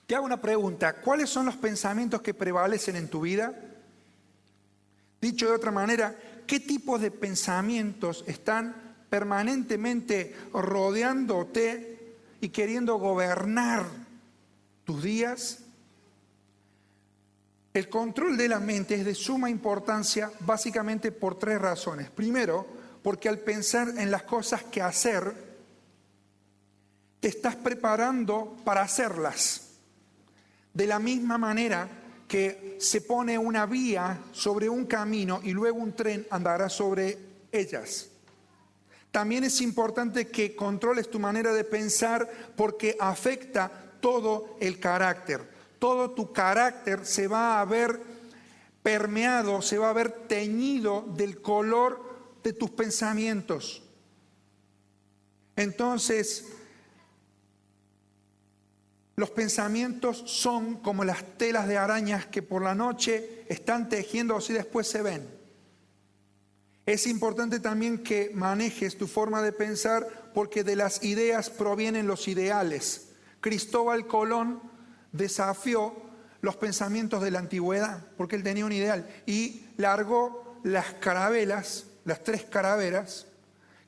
Te hago una pregunta. ¿Cuáles son los pensamientos que prevalecen en tu vida? Dicho de otra manera, ¿qué tipos de pensamientos están permanentemente rodeándote y queriendo gobernar tus días? El control de la mente es de suma importancia básicamente por 3 razones. Primero, porque al pensar en las cosas que hacer, te estás preparando para hacerlas. De la misma manera que se pone una vía sobre un camino y luego un tren andará sobre ellas. También es importante que controles tu manera de pensar porque afecta todo el carácter. Todo tu carácter se va a ver permeado, se va a ver teñido del color de tus pensamientos. Entonces, los pensamientos son como las telas de arañas que por la noche están tejiendo y después se ven. Es importante también que manejes tu forma de pensar porque de las ideas provienen los ideales. Cristóbal Colón desafió los pensamientos de la antigüedad porque él tenía un ideal y largó las carabelas, las 3 carabelas,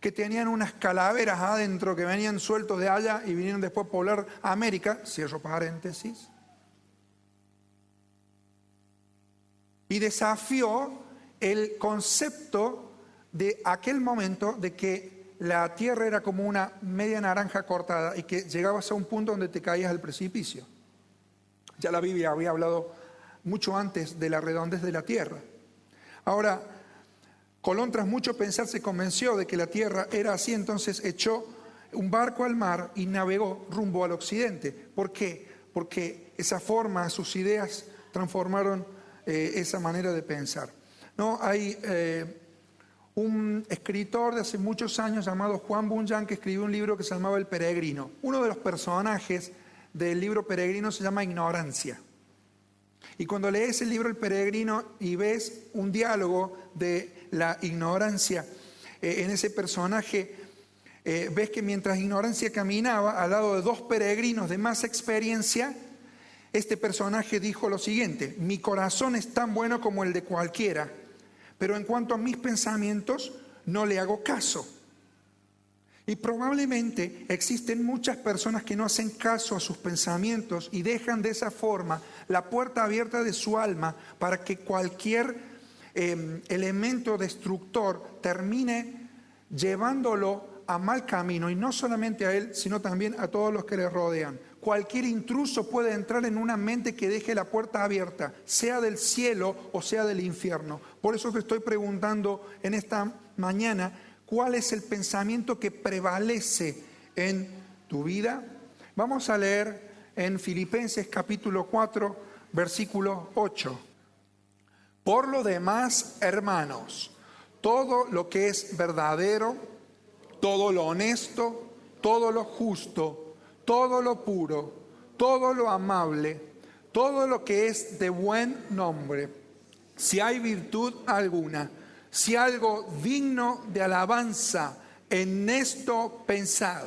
que tenían unas calaveras adentro que venían sueltos de allá y vinieron después a poblar América, cierro paréntesis, y desafió el concepto de aquel momento de que la tierra era como una media naranja cortada y que llegabas a un punto donde te caías al precipicio. Ya la Biblia había hablado mucho antes de la redondez de la tierra. Ahora, Colón, tras mucho pensar, se convenció de que la tierra era así, entonces echó un barco al mar y navegó rumbo al occidente. ¿Por qué? Porque esa forma, sus ideas transformaron esa manera de pensar. ¿No? Hay un escritor de hace muchos años llamado Juan Bunyan que escribió un libro que se llamaba El Peregrino. Uno de los personajes del libro Peregrino se llama Ignorancia. Y cuando lees el libro El Peregrino y ves un diálogo de la ignorancia en ese personaje, ves que mientras Ignorancia caminaba al lado de 2 peregrinos de más experiencia, este personaje dijo lo siguiente: mi corazón es tan bueno como el de cualquiera, pero en cuanto a mis pensamientos no le hago caso. Y probablemente existen muchas personas que no hacen caso a sus pensamientos y dejan de esa forma la puerta abierta de su alma para que cualquier elemento destructor termine llevándolo a mal camino, y no solamente a él, sino también a todos los que le rodean. Cualquier intruso puede entrar en una mente que deje la puerta abierta, sea del cielo o sea del infierno. Por eso te estoy preguntando en esta mañana, ¿cuál es el pensamiento que prevalece en tu vida? Vamos a leer en Filipenses capítulo 4, versículo 8. Por lo demás, hermanos, todo lo que es verdadero, todo lo honesto, todo lo justo, todo lo puro, todo lo amable, todo lo que es de buen nombre, si hay virtud alguna, si algo digno de alabanza, en esto pensad.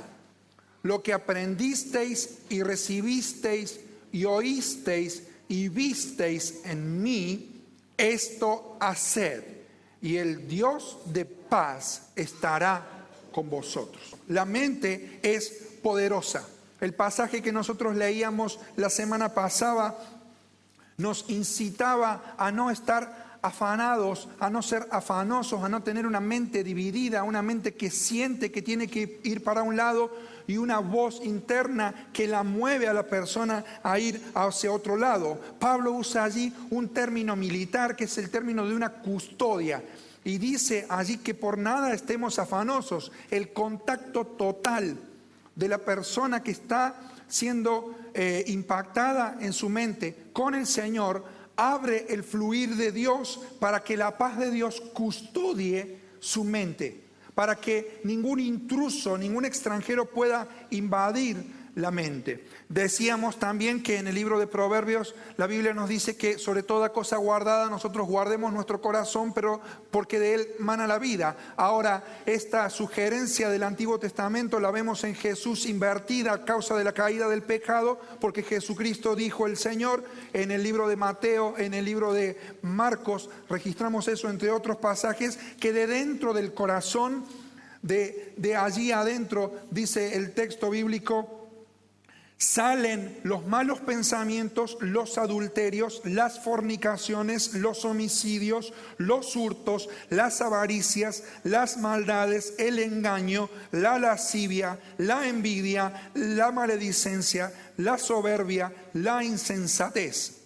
Lo que aprendisteis y recibisteis y oísteis y visteis en mí, esto haced, y el Dios de paz estará con vosotros. La mente es poderosa. El pasaje que nosotros leíamos la semana pasada nos incitaba a no estar afanados, a no ser afanosos, a no tener una mente dividida, una mente que siente que tiene que ir para un lado y una voz interna que la mueve a la persona a ir hacia otro lado. Pablo usa allí un término militar que es el término de una custodia y dice allí que por nada estemos afanosos. El contacto total de la persona que está siendo impactada en su mente con el Señor abre el fluir de Dios para que la paz de Dios custodie su mente, para que ningún intruso, ningún extranjero pueda invadir la mente. Decíamos también que en el libro de Proverbios la Biblia nos dice que sobre toda cosa guardada nosotros guardemos nuestro corazón, pero porque de él mana la vida. Ahora, esta sugerencia del Antiguo Testamento la vemos en Jesús invertida a causa de la caída del pecado, porque Jesucristo dijo el Señor en el libro de Mateo, en el libro de Marcos, registramos eso entre otros pasajes, que de dentro del corazón, de allí adentro, dice el texto bíblico, salen los malos pensamientos, los adulterios, las fornicaciones, los homicidios, los hurtos, las avaricias, las maldades, el engaño, la lascivia, la envidia, la maledicencia, la soberbia, la insensatez.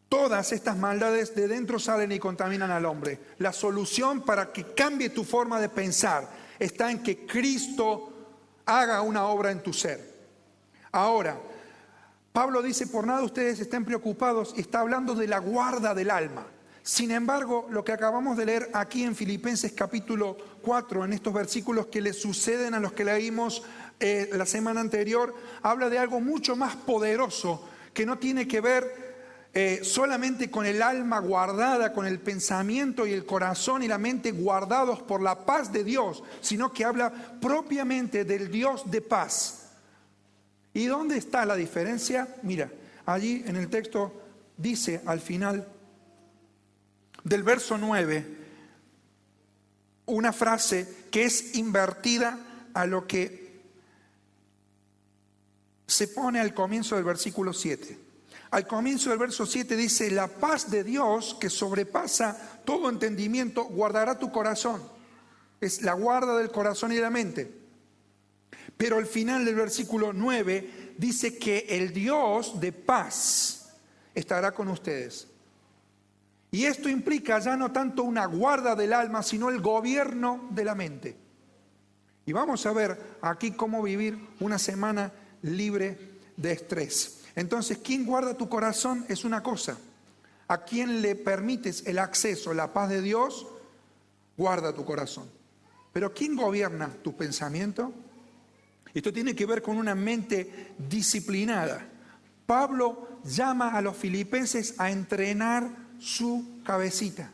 Todas estas maldades de dentro salen y contaminan al hombre. La solución para que cambie tu forma de pensar está en que Cristo haga una obra en tu ser. Ahora, Pablo dice, por nada ustedes estén preocupados, y está hablando de la guarda del alma. Sin embargo, lo que acabamos de leer aquí en Filipenses capítulo 4, en estos versículos que le suceden a los que leímos la semana anterior, habla de algo mucho más poderoso que no tiene que ver solamente con el alma guardada, con el pensamiento y el corazón y la mente guardados por la paz de Dios, sino que habla propiamente del Dios de paz. ¿Y dónde está la diferencia? Mira, allí en el texto dice al final del verso 9 una frase que es invertida a lo que se pone al comienzo del versículo 7. Al comienzo del verso 7 dice, la paz de Dios que sobrepasa todo entendimiento guardará tu corazón. Es la guarda del corazón y de la mente. Pero al final del versículo 9 dice que el Dios de paz estará con ustedes. Y esto implica ya no tanto una guarda del alma, sino el gobierno de la mente. Y vamos a ver aquí cómo vivir una semana libre de estrés. Entonces, ¿quién guarda tu corazón? Es una cosa. ¿A quién le permites el acceso, la paz de Dios? Guarda tu corazón. Pero ¿quién gobierna tu pensamiento? Esto tiene que ver con una mente disciplinada. Pablo llama a los filipenses a entrenar su cabecita,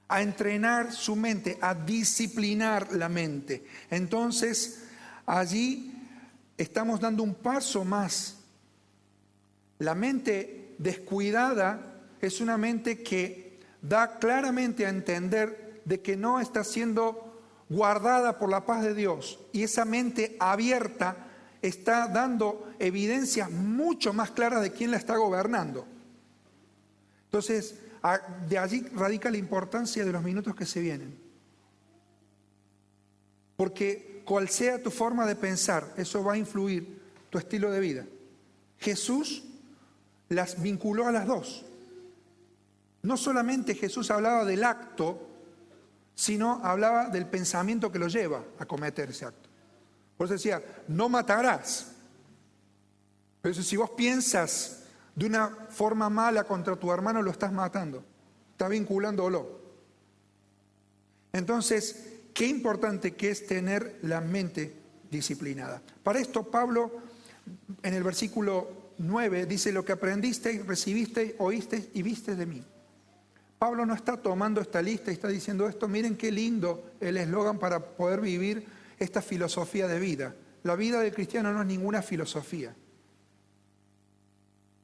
a entrenar su mente, a disciplinar la mente. Entonces, allí estamos dando un paso más. La mente descuidada es una mente que da claramente a entender de que no está siendo guardada por la paz de Dios, y esa mente abierta está dando evidencias mucho más claras de quién la está gobernando. Entonces, de allí radica la importancia de los minutos que se vienen. Porque cual sea tu forma de pensar, eso va a influir tu estilo de vida. Jesús las vinculó a las dos. No solamente Jesús hablaba del acto, sino hablaba del pensamiento que lo lleva a cometer ese acto. Por eso decía, no matarás. Pero eso, si vos piensas de una forma mala contra tu hermano, lo estás matando, estás vinculándolo. Entonces, qué importante que es tener la mente disciplinada. Para esto Pablo en el versículo 9 dice, lo que aprendisteis, recibisteis, oísteis y visteis de mí. Pablo no está tomando esta lista y está diciendo esto, miren qué lindo el eslogan para poder vivir esta filosofía de vida. La vida del cristiano no es ninguna filosofía.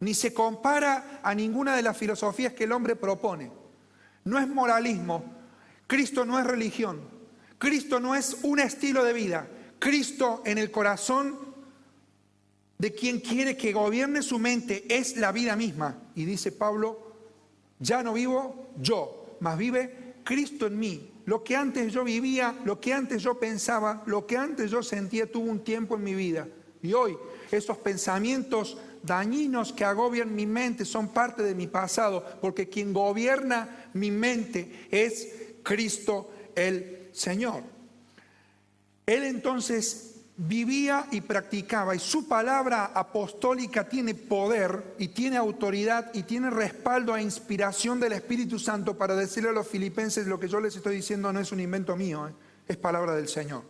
Ni se compara a ninguna de las filosofías que el hombre propone. No es moralismo. Cristo no es religión. Cristo no es un estilo de vida. Cristo en el corazón de quien quiere que gobierne su mente es la vida misma. Y dice Pablo, ya no vivo yo, mas vive Cristo en mí. Lo que antes yo vivía, lo que antes yo pensaba, lo que antes yo sentía tuvo un tiempo en mi vida. Y hoy esos pensamientos dañinos que agobian mi mente son parte de mi pasado, porque quien gobierna mi mente es Cristo el Señor. Él entonces vivía y practicaba, y su palabra apostólica tiene poder y tiene autoridad y tiene respaldo e inspiración del Espíritu Santo para decirle a los filipenses, lo que yo les estoy diciendo no es un invento mío, es palabra del Señor.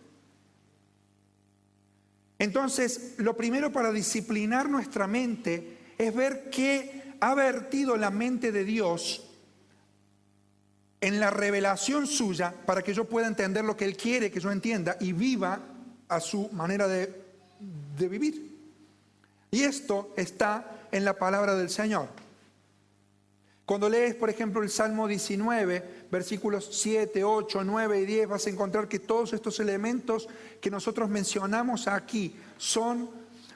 Entonces, lo primero para disciplinar nuestra mente es ver qué ha vertido la mente de Dios en la revelación suya para que yo pueda entender lo que Él quiere que yo entienda y viva a su manera de vivir. Y esto está en la palabra del Señor. Cuando lees, por ejemplo, el Salmo 19, versículos 7, 8, 9 y 10, vas a encontrar que todos estos elementos que nosotros mencionamos aquí son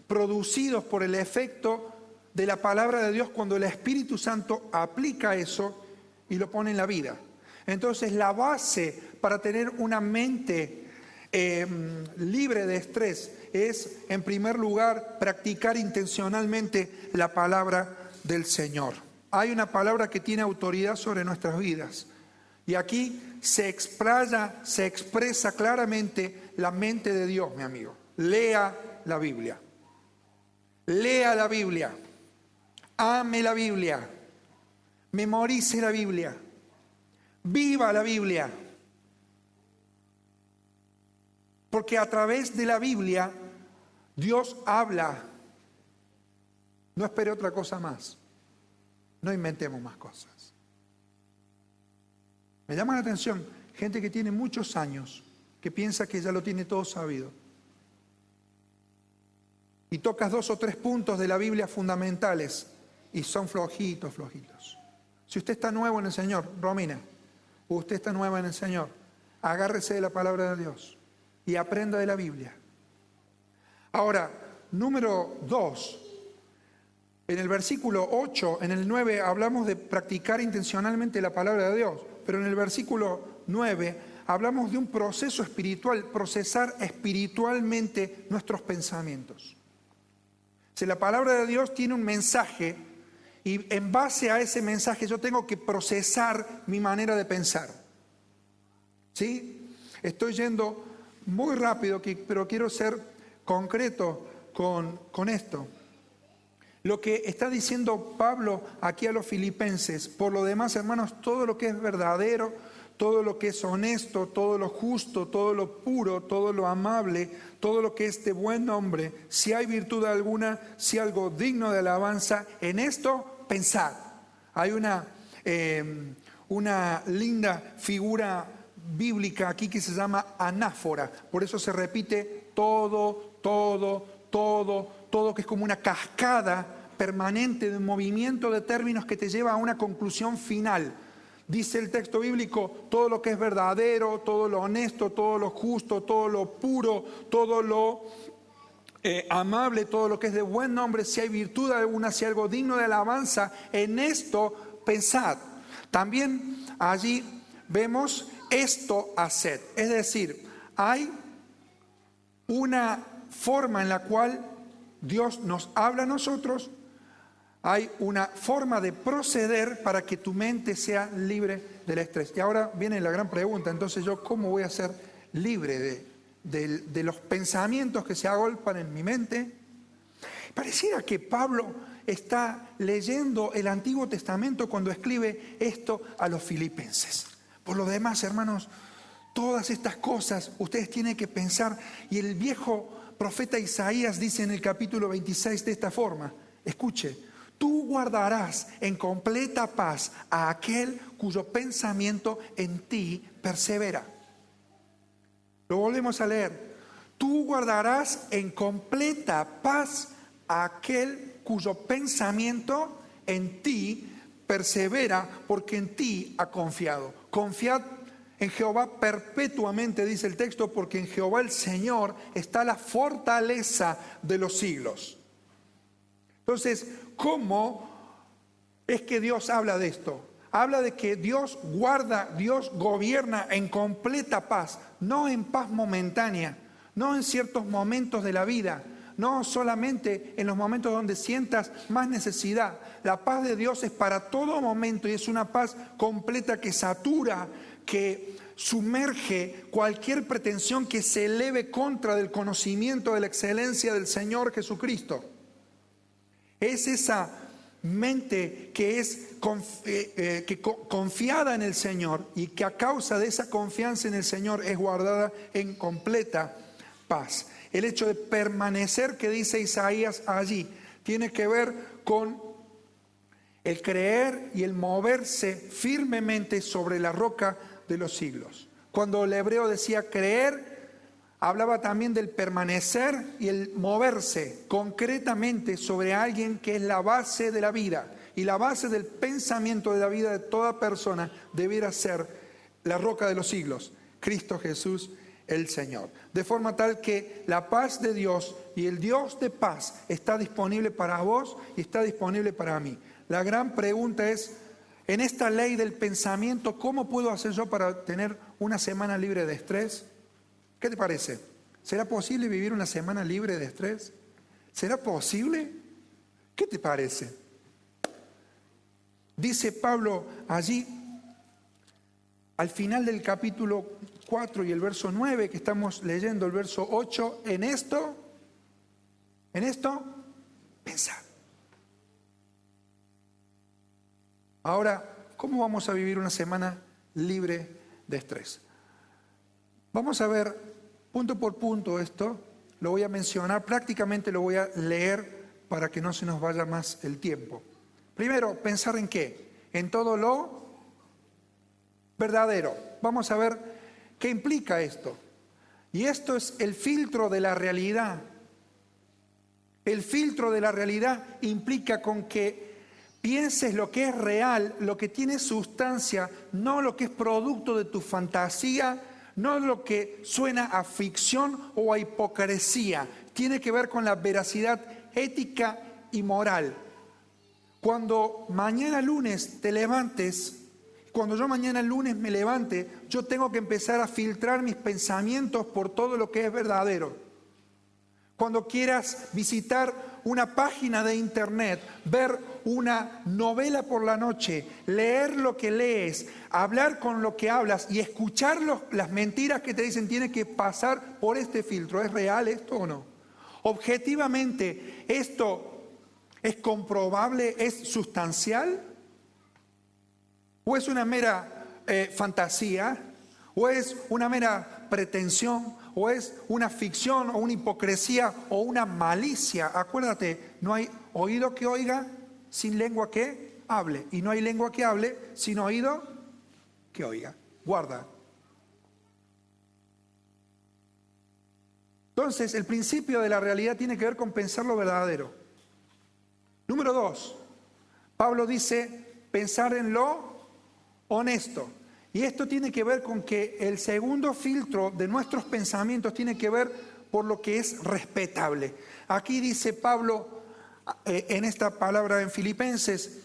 producidos por el efecto de la palabra de Dios cuando el Espíritu Santo aplica eso y lo pone en la vida. Entonces, la base para tener una mente libre de estrés es, en primer lugar, practicar intencionalmente la palabra del Señor. Hay una palabra que tiene autoridad sobre nuestras vidas. Y aquí se expresa claramente la mente de Dios, mi amigo. Lea la Biblia. Lea la Biblia. Ame la Biblia. Memorice la Biblia. Viva la Biblia. Porque a través de la Biblia Dios habla. No espere otra cosa más. No inventemos más cosas. Me llama la atención gente que tiene muchos años, que piensa que ya lo tiene todo sabido. Y tocas 2 o 3 puntos de la Biblia fundamentales y son flojitos. Si usted está nuevo en el Señor, Romina, o usted está nueva en el Señor, agárrese de la palabra de Dios y aprenda de la Biblia. Ahora, número 2. En el versículo 8, en el 9, hablamos de practicar intencionalmente la palabra de Dios. Pero en el versículo 9, hablamos de un proceso espiritual, procesar espiritualmente nuestros pensamientos. Si la palabra de Dios tiene un mensaje, y en base a ese mensaje yo tengo que procesar mi manera de pensar. ¿Sí? Estoy yendo muy rápido, pero quiero ser concreto con esto. Lo que está diciendo Pablo aquí a los filipenses, por lo demás, hermanos, todo lo que es verdadero, todo lo que es honesto, todo lo justo, todo lo puro, todo lo amable, todo lo que es de buen nombre, si hay virtud alguna, si algo digno de alabanza, en esto pensad. Hay una linda figura bíblica aquí que se llama anáfora, por eso se repite todo, que es como una cascada permanente de un movimiento de términos que te lleva a una conclusión final. Dice el texto bíblico, todo lo que es verdadero, todo lo honesto, todo lo justo, todo lo puro, todo lo amable, todo lo que es de buen nombre, si hay virtud alguna, si hay algo digno de alabanza, en esto pensad. También allí vemos esto haced. Es decir, hay una forma en la cual Dios nos habla a nosotros, hay una forma de proceder para que tu mente sea libre del estrés. Y ahora viene la gran pregunta, entonces yo, ¿cómo voy a ser libre de los pensamientos que se agolpan en mi mente? Pareciera que Pablo está leyendo el Antiguo Testamento cuando escribe esto a los filipenses. Por lo demás, hermanos, todas estas cosas ustedes tienen que pensar, y el viejo profeta Isaías dice en el capítulo 26 de esta forma, escuche, tú guardarás en completa paz a aquel cuyo pensamiento en ti persevera. Lo volvemos a leer, tú guardarás en completa paz a aquel cuyo pensamiento en ti persevera, porque en ti ha confiado. Confiad en Jehová perpetuamente, dice el texto, porque en Jehová el Señor está la fortaleza de los siglos. Entonces, ¿cómo es que Dios habla de esto? Habla de que Dios guarda, Dios gobierna en completa paz, no en paz momentánea, no en ciertos momentos de la vida, no solamente en los momentos donde sientas más necesidad. La paz de Dios es para todo momento y es una paz completa que satura, que sumerge cualquier pretensión que se eleve contra del conocimiento de la excelencia del Señor Jesucristo. Es esa mente que es confiada en el Señor y que a causa de esa confianza en el Señor es guardada en completa paz. El hecho de permanecer que dice Isaías allí tiene que ver con el creer y el moverse firmemente sobre la roca de los siglos. Cuando el hebreo decía creer, hablaba también del permanecer y el moverse concretamente sobre alguien que es la base de la vida. Y la base del pensamiento de la vida de toda persona debiera ser la roca de los siglos, Cristo Jesús el Señor. De forma tal que la paz de Dios y el Dios de paz está disponible para vos y está disponible para mí. La gran pregunta es, en esta ley del pensamiento, ¿cómo puedo hacer yo para tener una semana libre de estrés? ¿Qué te parece? ¿Será posible vivir una semana libre de estrés? ¿Será posible? ¿Qué te parece? Dice Pablo allí, al final del capítulo 4 y el verso 9, que estamos leyendo el verso 8, en esto, pensad. Ahora, ¿cómo vamos a vivir una semana libre de estrés? Vamos a ver punto por punto esto, lo voy a mencionar, prácticamente lo voy a leer para que no se nos vaya más el tiempo. Primero, pensar en qué, en todo lo verdadero. Vamos a ver qué implica esto. Y esto es el filtro de la realidad. El filtro de la realidad implica con que pienses lo que es real, lo que tiene sustancia, no lo que es producto de tu fantasía, no lo que suena a ficción o a hipocresía. Tiene que ver con la veracidad ética y moral. Cuando mañana lunes te levantes, cuando yo mañana lunes me levante, yo tengo que empezar a filtrar mis pensamientos por todo lo que es verdadero. Cuando quieras visitar una página de internet, ver una novela por la noche, leer lo que lees, hablar con lo que hablas y escuchar las mentiras que te dicen, tiene que pasar por este filtro. ¿Es real esto o no? Objetivamente, ¿esto es comprobable? ¿Es sustancial? ¿O es una mera fantasía? ¿O es una mera pretensión? ¿O es una ficción o una hipocresía o una malicia? Acuérdate, no hay oído que oiga sin lengua que hable. Y no hay lengua que hable sin oído que oiga. Guarda. Entonces, el principio de la realidad tiene que ver con pensar lo verdadero. Número 2, Pablo dice pensar en lo honesto. Y esto tiene que ver con que el segundo filtro de nuestros pensamientos tiene que ver por lo que es respetable. Aquí dice Pablo en esta palabra en Filipenses,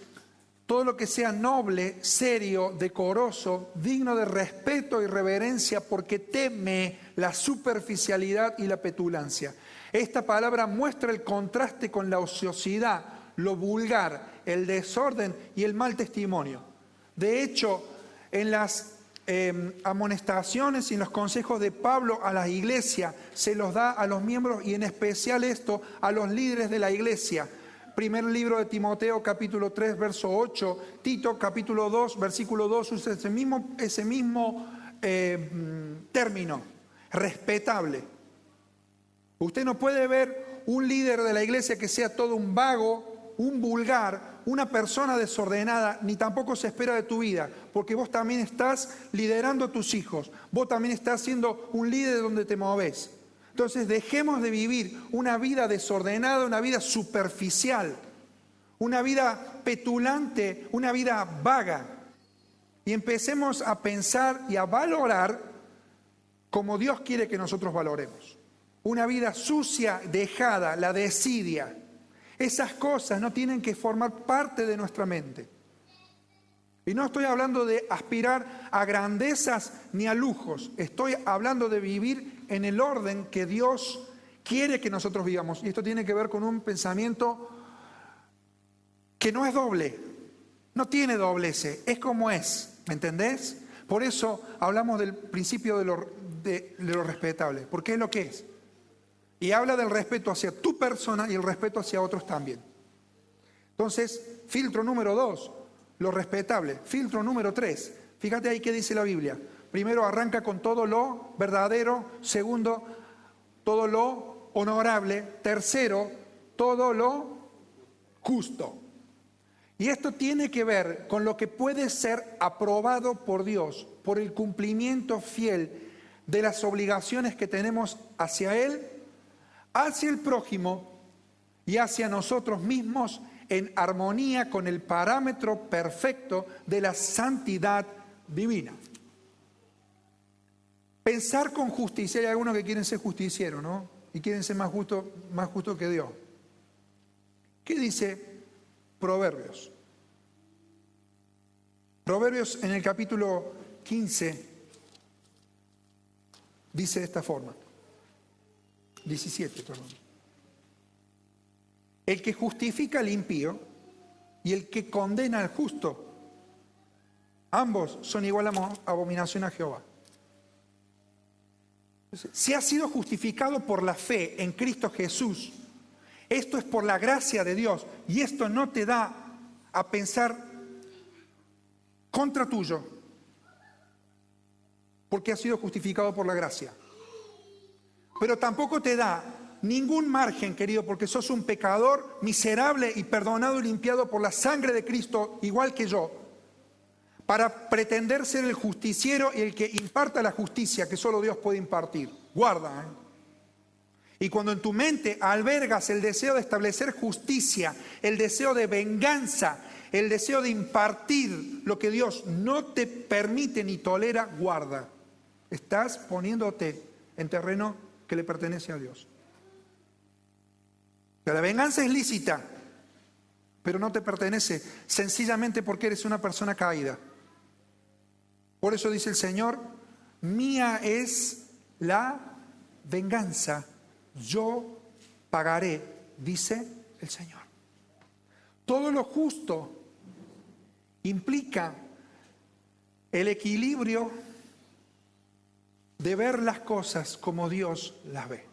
todo lo que sea noble, serio, decoroso, digno de respeto y reverencia, porque teme la superficialidad y la petulancia. Esta palabra muestra el contraste con la ociosidad, lo vulgar, el desorden y el mal testimonio. De hecho, en las amonestaciones y en los consejos de Pablo a la iglesia se los da a los miembros y en especial esto a los líderes de la iglesia. Primer libro de Timoteo, capítulo 3, verso 8, Tito, capítulo 2, versículo 2, usa ese mismo término, respetable. Usted no puede ver un líder de la iglesia que sea todo un vago, un vulgar, una persona desordenada, ni tampoco se espera de tu vida, porque vos también estás liderando a tus hijos, vos también estás siendo un líder donde te moves. Entonces dejemos de vivir una vida desordenada, una vida superficial, una vida petulante, una vida vaga, y empecemos a pensar y a valorar como Dios quiere que nosotros valoremos. Una vida sucia, dejada, la desidia. Esas cosas no tienen que formar parte de nuestra mente. Y no estoy hablando de aspirar a grandezas ni a lujos. Estoy hablando de vivir en el orden que Dios quiere que nosotros vivamos. Y esto tiene que ver con un pensamiento que no es doble. No tiene doblez, es como es. ¿Me entendés? Por eso hablamos del principio de lo respetable. Porque es lo que es. Y habla del respeto hacia tu persona y el respeto hacia otros también. Entonces, filtro número 2, lo respetable. Filtro número 3, fíjate ahí qué dice la Biblia. Primero, arranca con todo lo verdadero. Segundo, todo lo honorable. Tercero, todo lo justo. Y esto tiene que ver con lo que puede ser aprobado por Dios, por el cumplimiento fiel de las obligaciones que tenemos hacia Él, hacia el prójimo y hacia nosotros mismos, en armonía con el parámetro perfecto de la santidad divina. Pensar con justicia, hay algunos que quieren ser justicieros, ¿no? Y quieren ser más justo que Dios. ¿Qué dice Proverbios? Proverbios en el capítulo 15 dice de esta forma. 17, perdón. El que justifica al impío y el que condena al justo, ambos son igual a abominación a Jehová. Si has sido justificado por la fe en Cristo Jesús, esto es por la gracia de Dios, y esto no te da a pensar contra tuyo, porque has sido justificado por la gracia. Pero tampoco te da ningún margen, querido, porque sos un pecador miserable y perdonado y limpiado por la sangre de Cristo, igual que yo, para pretender ser el justiciero y el que imparta la justicia que solo Dios puede impartir. Guarda, Y cuando en tu mente albergas el deseo de establecer justicia, el deseo de venganza, el deseo de impartir lo que Dios no te permite ni tolera, guarda. Estás poniéndote en terreno que le pertenece a Dios. Pero la venganza es lícita, pero no te pertenece sencillamente porque eres una persona caída. Por eso dice el Señor, mía es la venganza, yo pagaré, dice el Señor. Todo lo justo implica el equilibrio de ver las cosas como Dios las ve.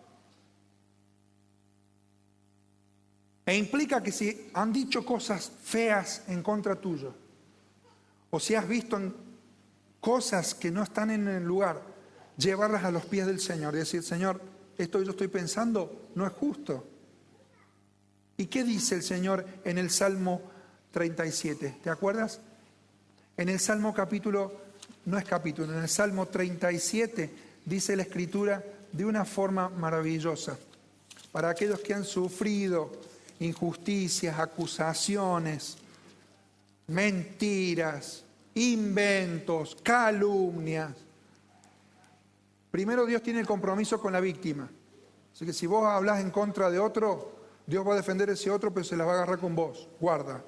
E implica que si han dicho cosas feas en contra tuyo, o si has visto cosas que no están en el lugar, llevarlas a los pies del Señor y decir, Señor, esto que yo estoy pensando no es justo. ¿Y qué dice el Señor en el Salmo 37? ¿Te acuerdas? En el Salmo en el Salmo 37 dice la Escritura de una forma maravillosa. Para aquellos que han sufrido injusticias, acusaciones, mentiras, inventos, calumnias. Primero Dios tiene el compromiso con la víctima. Así que si vos hablas en contra de otro, Dios va a defender a ese otro, pero se la va a agarrar con vos. Guarda.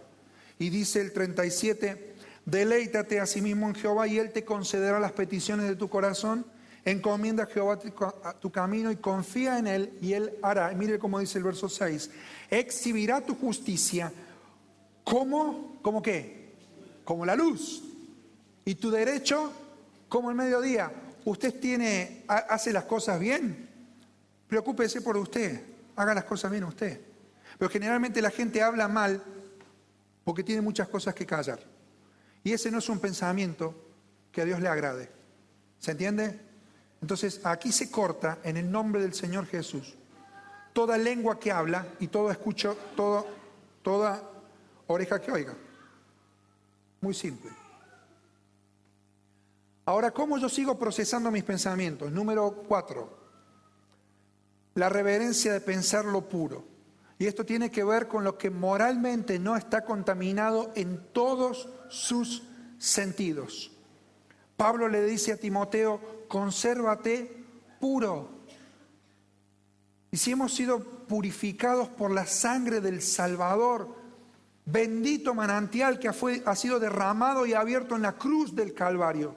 Y dice el 37, deleítate a sí mismo en Jehová y Él te concederá las peticiones de tu corazón. Encomienda a Jehová tu camino y confía en Él y Él hará. Y mire cómo dice el verso 6. Exhibirá tu justicia ¿cómo qué? Como la luz. Y tu derecho como el mediodía. ¿Usted hace las cosas bien? Preocúpese por usted. Haga las cosas bien usted. Pero generalmente la gente habla mal porque tiene muchas cosas que callar. Y ese no es un pensamiento que a Dios le agrade. ¿Se entiende? Entonces aquí se corta en el nombre del Señor Jesús toda lengua que habla y todo escucho, toda oreja que oiga. Muy simple. Ahora, ¿cómo yo sigo procesando mis pensamientos? Número 4. La reverencia de pensar lo puro. Y esto tiene que ver con lo que moralmente no está contaminado en todos sus sentidos. Pablo le dice a Timoteo, consérvate puro. Y si hemos sido purificados por la sangre del Salvador, bendito manantial que ha sido derramado y abierto en la cruz del Calvario,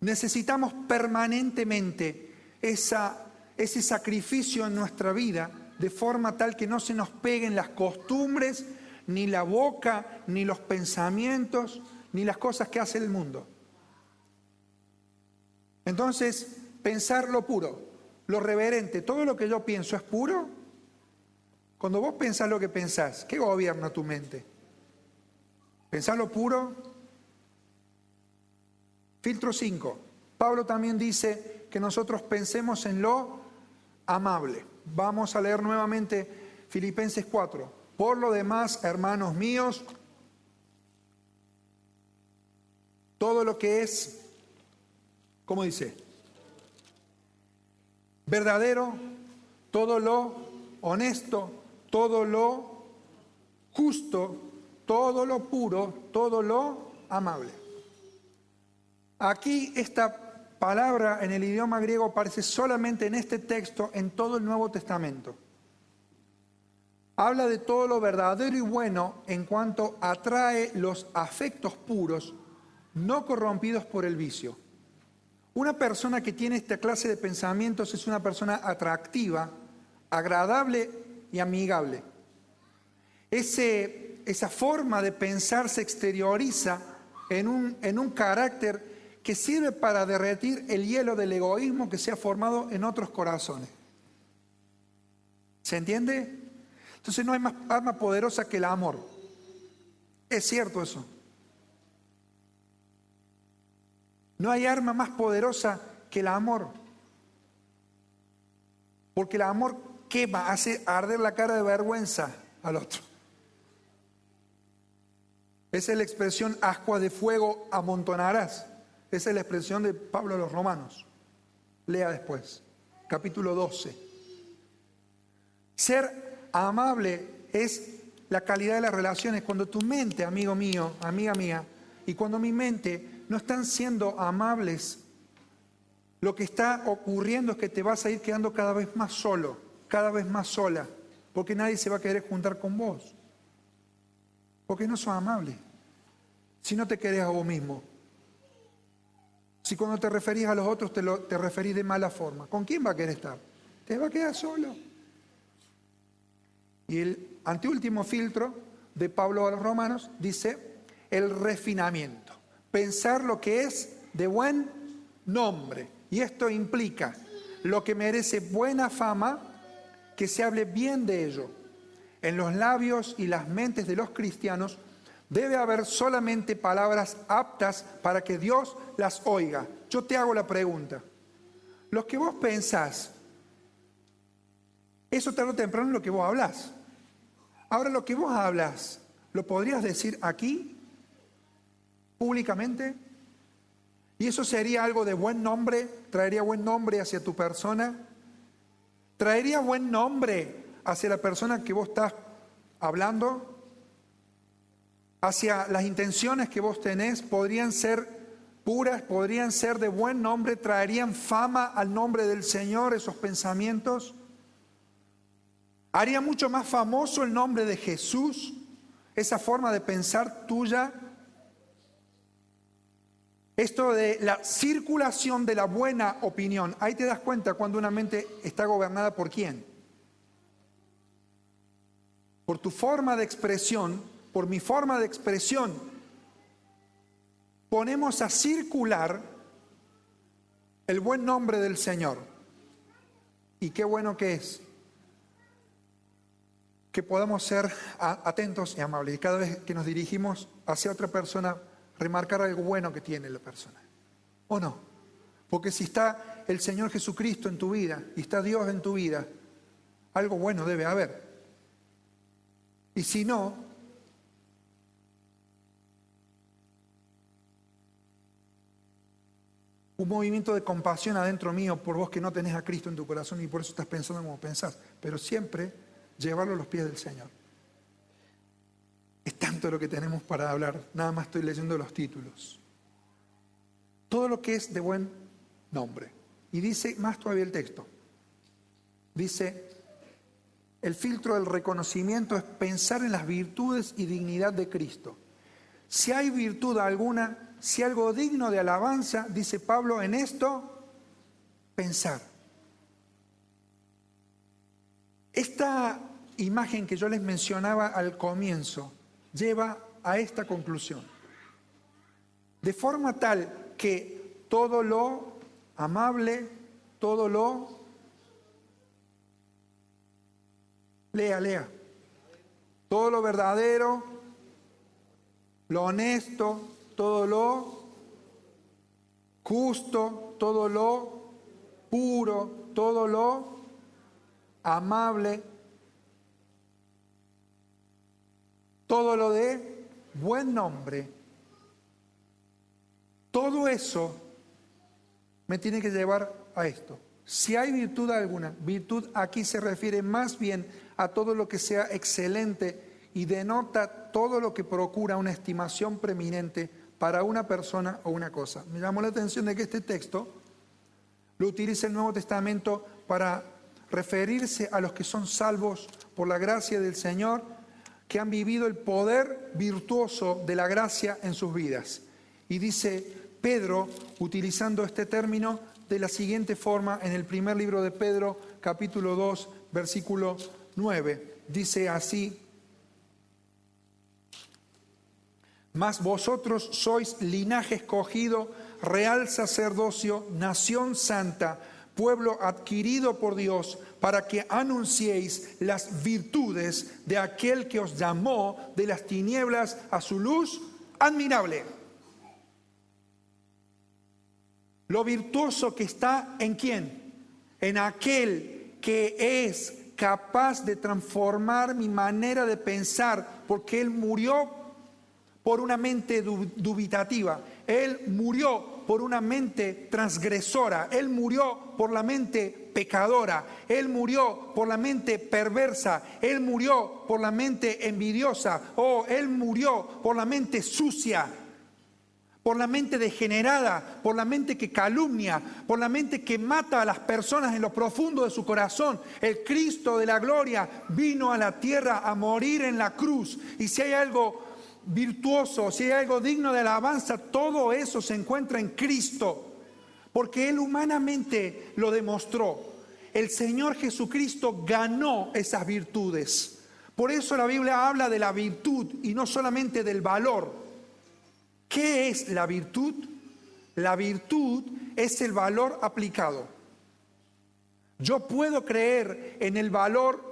necesitamos permanentemente ese sacrificio en nuestra vida, de forma tal que no se nos peguen las costumbres, ni la boca, ni los pensamientos, ni las cosas que hace el mundo. Entonces, pensar lo puro, lo reverente, todo lo que yo pienso es puro. Cuando vos pensás lo que pensás, ¿qué gobierna tu mente? ¿Pensás lo puro? Filtro 5. Pablo también dice que nosotros pensemos en lo amable. Vamos a leer nuevamente Filipenses 4. Por lo demás, hermanos míos, todo lo que es, ¿cómo dice? Verdadero, todo lo honesto, todo lo justo, todo lo puro, todo lo amable. Aquí esta palabra en el idioma griego aparece solamente en este texto en todo el Nuevo Testamento. Habla de todo lo verdadero y bueno en cuanto atrae los afectos puros, no corrompidos por el vicio. Una persona que tiene esta clase de pensamientos es una persona atractiva, agradable y amigable. Esa forma de pensar se exterioriza en un carácter que sirve para derretir el hielo del egoísmo que se ha formado en otros corazones. ¿Se entiende? Entonces no hay más arma poderosa que el amor. Es cierto eso. No hay arma más poderosa que el amor. Porque el amor quema, hace arder la cara de vergüenza al otro. Esa es la expresión ascuas de fuego amontonarás. Esa es la expresión de Pablo a los Romanos. Lea después, capítulo 12. Ser amable es la calidad de las relaciones. Cuando tu mente, amigo mío, amiga mía, y cuando mi mente no están siendo amables, lo que está ocurriendo es que te vas a ir quedando cada vez más solo, cada vez más sola, porque nadie se va a querer juntar con vos. Porque no sos amable. Si no te querés a vos mismo. Si cuando te referís a los otros te referís de mala forma. ¿Con quién va a querer estar? Te va a quedar solo. Y el anteúltimo filtro de Pablo a los Romanos dice el refinamiento. Pensar lo que es de buen nombre. Y esto implica lo que merece buena fama, que se hable bien de ello. En los labios y las mentes de los cristianos debe haber solamente palabras aptas para que Dios las oiga. Yo te hago la pregunta. Lo que vos pensás, eso tarde o temprano es lo que vos hablás. Ahora lo que vos hablas, ¿lo podrías decir aquí? ¿Públicamente? ¿Y eso sería algo de buen nombre? ¿Traería buen nombre hacia tu persona? ¿Traería buen nombre hacia la persona que vos estás hablando? Hacia las intenciones que vos tenés, podrían ser puras, podrían ser de buen nombre, traerían fama al nombre del Señor esos pensamientos. Haría mucho más famoso el nombre de Jesús, esa forma de pensar tuya. Esto de la circulación de la buena opinión, ahí te das cuenta cuando una mente está gobernada por quién. Por tu forma de expresión, por mi forma de expresión, ponemos a circular el buen nombre del Señor. Y qué bueno que es que podamos ser atentos y amables. Y cada vez que nos dirigimos hacia otra persona, remarcar algo bueno que tiene la persona. ¿O no? Porque si está el Señor Jesucristo en tu vida y está Dios en tu vida, algo bueno debe haber. Y si no, un movimiento de compasión adentro mío por vos que no tenés a Cristo en tu corazón y por eso estás pensando como pensás. Pero siempre llevarlo a los pies del Señor. Es tanto lo que tenemos para hablar. Nada más estoy leyendo los títulos. Todo lo que es de buen nombre. Y dice más todavía el texto. Dice, el filtro del reconocimiento es pensar en las virtudes y dignidad de Cristo. Si hay virtud alguna, si algo digno de alabanza, dice Pablo, en esto, pensar. Esta imagen que yo les mencionaba al comienzo lleva a esta conclusión. De forma tal que todo lo amable, todo lo... Lea. Todo lo verdadero, lo honesto, todo lo justo, todo lo puro, todo lo amable, todo lo de buen nombre. Todo eso me tiene que llevar a esto. Si hay virtud alguna, virtud aquí se refiere más bien a todo lo que sea excelente y denota todo lo que procura una estimación preeminente para una persona o una cosa. Me llamó la atención de que este texto lo utiliza el Nuevo Testamento para referirse a los que son salvos por la gracia del Señor, que han vivido el poder virtuoso de la gracia en sus vidas. Y dice Pedro, utilizando este término de la siguiente forma en el primer libro de Pedro, capítulo 2, versículo 9. Dice así: mas vosotros sois linaje escogido, real sacerdocio, nación santa, pueblo adquirido por Dios, para que anunciéis las virtudes de aquel que os llamó de las tinieblas a su luz admirable. Lo virtuoso que está ¿en quién? En aquel que es capaz de transformar mi manera de pensar, porque Él murió por una mente dubitativa. Él murió por una mente transgresora. Él murió por la mente pecadora. Él murió por la mente perversa. Él murió por la mente envidiosa. Él murió por la mente sucia, por la mente degenerada, por la mente que calumnia, por la mente que mata a las personas en lo profundo de su corazón. El Cristo de la gloria vino a la tierra a morir en la cruz. Y si hay algo virtuoso, si hay algo digno de alabanza, todo eso se encuentra en Cristo, porque Él humanamente lo demostró. El Señor Jesucristo ganó esas virtudes. Por eso la Biblia habla de la virtud y no solamente del valor. ¿Qué es la virtud? La virtud es el valor aplicado. Yo puedo creer en el valor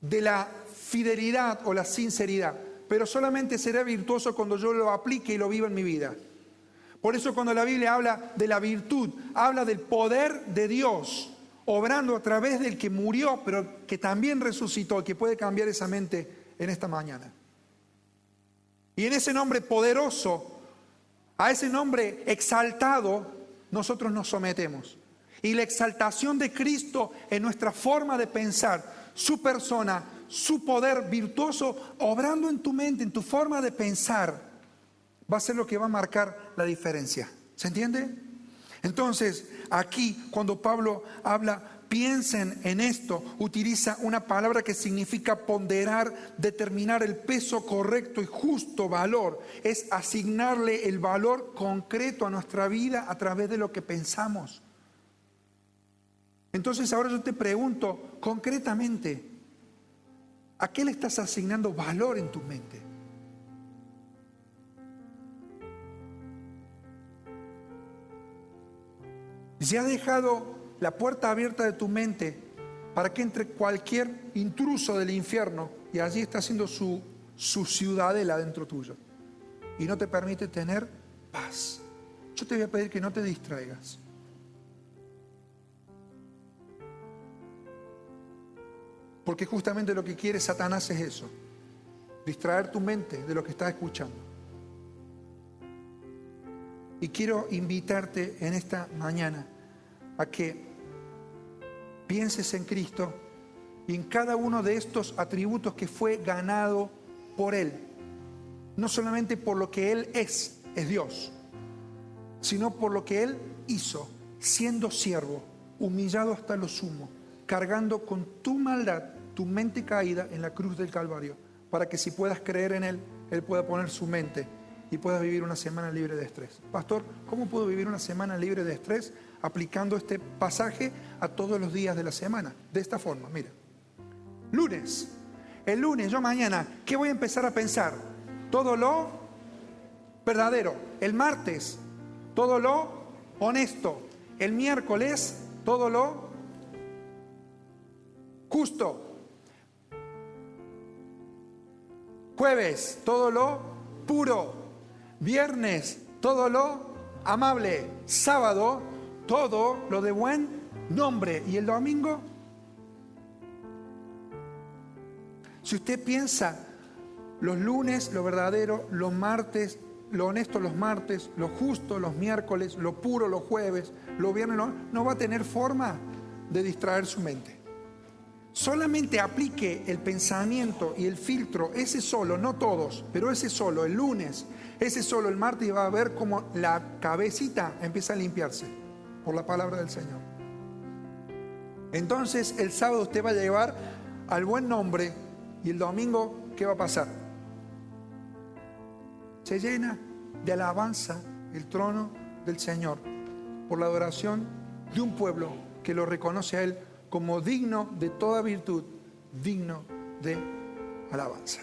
de la fidelidad o la sinceridad, pero solamente será virtuoso cuando yo lo aplique y lo viva en mi vida. Por eso cuando la Biblia habla de la virtud, habla del poder de Dios obrando a través del que murió, pero que también resucitó, que puede cambiar esa mente en esta mañana. Y en ese nombre poderoso, a ese nombre exaltado, nosotros nos sometemos. Y la exaltación de Cristo en nuestra forma de pensar, su persona, su poder virtuoso, obrando en tu mente, en tu forma de pensar, va a ser lo que va a marcar la diferencia. ¿Se entiende? Entonces, aquí cuando Pablo habla, piensen en esto, utiliza una palabra que significa ponderar, determinar el peso correcto y justo valor. Es asignarle el valor concreto a nuestra vida a través de lo que pensamos. Entonces ahora yo te pregunto concretamente, ¿a qué le estás asignando valor en tu mente? ¿Ya has dejado la puerta abierta de tu mente para que entre cualquier intruso del infierno y allí está haciendo su ciudadela dentro tuyo y no te permite tener paz? Yo te voy a pedir que no te distraigas. Porque justamente lo que quiere Satanás es eso, distraer tu mente de lo que estás escuchando. Y quiero invitarte en esta mañana a que pienses en Cristo y en cada uno de estos atributos que fue ganado por Él. No solamente por lo que Él es Dios, sino por lo que Él hizo, siendo siervo, humillado hasta lo sumo, cargando con tu maldad, tu mente caída en la cruz del Calvario, para que si puedas creer en Él, Él pueda poner su mente y puedas vivir una semana libre de estrés. Pastor, ¿cómo puedo vivir una semana libre de estrés? Aplicando este pasaje a todos los días de la semana. De esta forma, mira. Lunes. El lunes, yo mañana, ¿qué voy a empezar a pensar? Todo lo verdadero. El martes, todo lo honesto. El miércoles, todo lo justo. Jueves, todo lo puro. Viernes, todo lo amable. Sábado, todo lo de buen nombre. Y el domingo, Si usted piensa los lunes, lo verdadero, los martes, lo honesto los martes, lo justo los miércoles, lo puro los jueves, lo viernes, no va a tener forma de distraer su mente. Solamente aplique el pensamiento y el filtro, ese solo, no todos, pero ese solo, el lunes, ese solo el martes, y va a ver cómo la cabecita empieza a limpiarse por la palabra del Señor. Entonces el sábado usted va a llevar al buen nombre, y el domingo, ¿qué va a pasar? Se llena de alabanza el trono del Señor por la adoración de un pueblo que lo reconoce a Él como digno de toda virtud, digno de alabanza.